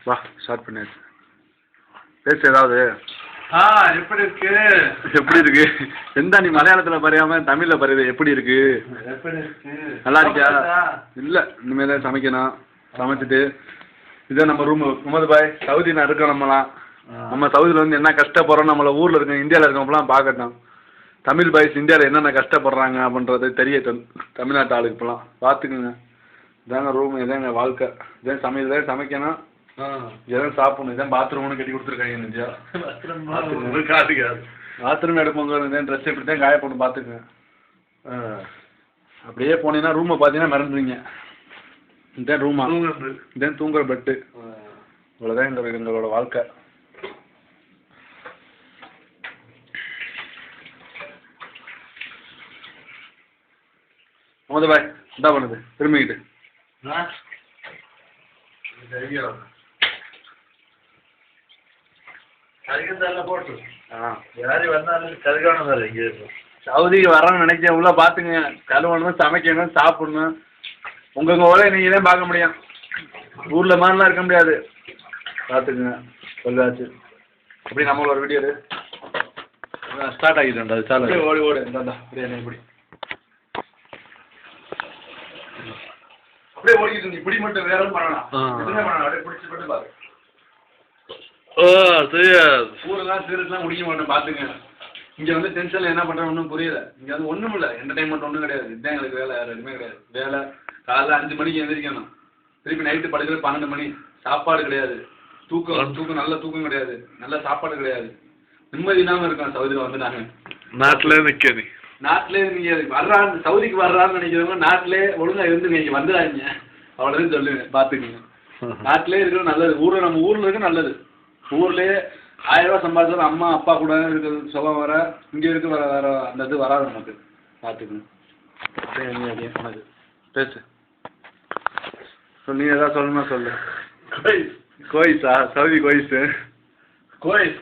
வா ஸ்டார்ட் பண்ணியாச்சு. பேசு ஏதாவது. எப்படி இருக்கு? எப்படி இருக்கு? எந்த நீ மலையாளத்தில் பறையாம தமிழில் பறையுது. எப்படி இருக்கு? எப்படி இருக்கு? நல்லா இருக்கியா? இல்லை, இனிமேல் தான் சமைக்கணும். சமைச்சிட்டு இதான் நம்ம ரூம். முகமது பாய் சவுதி நான் இருக்கோம். நம்ம சவுதியில் வந்து என்ன கஷ்டப்படுறோம், நம்மள ஊரில் இருக்கோம், இந்தியாவில் இருக்கவங்களாம் பார்க்கட்டும். தமிழ் பாய்ஸ் இந்தியாவில் என்னென்ன கஷ்டப்படுறாங்க அப்படின்றது தெரியட்டும். தமிழ்நாட்டு ஆளுக்கு இப்போலாம் பார்த்துக்குங்க. இதாங்க ரூம், இதாங்க வாழ்க்கை, இதான் சமையல், தான் சமைக்கணும், இதான் சாப்பிடணும், இதான் பாத்ரூம்னு கட்டி கொடுத்துருக்காங்க. நிஜா பாத்ரூம் எடுப்போங்க. இதான் ட்ரெஸ் இப்படி தான் காய போட்டு பார்த்துக்குங்க. அப்படியே போனீங்கன்னா ரூமை பார்த்தீங்கன்னா மறந்துடுவீங்க. இதான் ரூமா, இதான் தூங்குற பெட்டு. இவ்வளோதான் எங்களோட வாழ்க்கை. முகமது பாய் என்ன பண்ணுது திரும்பிக்கிட்டு? சவுதிக்கு வரணும்னு நினைக்க உள்ள பார்த்துங்க. கழுவணும், சமைக்கணும், சாப்பிடணும். உங்க வேலையை நீங்கள் தான் பார்க்க முடியும். ஊரில் மாதிரிலாம் இருக்க முடியாது. பார்த்துக்குங்க. சொல்லாச்சு அப்படி நம்மள ஒரு வீடியோ ஸ்டார்ட் ஆகிட்டோம். அது சார் ஓடி ஓடு இந்தாண்டா பிரியாணி இப்படி அப்படியே ஓடிக்கிட்டு இப்படி மட்டும் வேற பண்ணலாம். எதுவுமே பண்ணலாம். அப்படியே பிடிச்சி போட்டு பாரு. ஊரெல்லாம் சீருக்குலாம் முடிக்க மாட்டேன். பார்த்துங்க. இங்கே வந்து டென்ஷனில் என்ன பண்ணுறேன் ஒன்றும் புரியல. இங்கே வந்து ஒன்றும் இல்லை, என்டர்டைன்மெண்ட் ஒன்றும் கிடையாது. இதுதான் எங்களுக்கு வேலை, வேறு எதுவுமே கிடையாது. வேலை காலைல 5 மணிக்கு எழுந்திரிக்கணும், திருப்பி நைட்டு படுக்கிறது 12 மணி. சாப்பாடு கிடையாது, தூக்கம் நல்ல தூக்கம் கிடையாது, நல்ல சாப்பாடு கிடையாது. நிம்மதி இல்லாமல் இருக்கோம் சவுதியில் வந்து. நாங்கள் நாட்டிலே நிற்க நாட்டிலே நீங்கள் வர்றான்னு சவுதிக்கு வர்றான்னு நினைக்கிறவங்க நாட்டிலே ஒழுங்காக இருந்து நீங்கள் வந்துடாதீங்க. அவ்வளோதான் சொல்லுவேன். பார்த்துக்குங்க. நாட்டிலே இருக்கிறது நல்லது. நம்ம ஊரில் இருக்க நல்லது. ஊர்லேயே 1000 ரூபா சம்பாதிச்சாலும் அம்மா அப்பா கூட இருக்கிறது சுகம் வர. இங்கே இருக்க வேற அந்த இது வராது நமக்கு. பார்த்துக்குங்க. அப்படியே சொன்னது பேசு. நீ ஏதாவது சொல்லணும்னா சொல்லு. கோயிஸா? சவுதி கோயிஸு. கோயிஸ்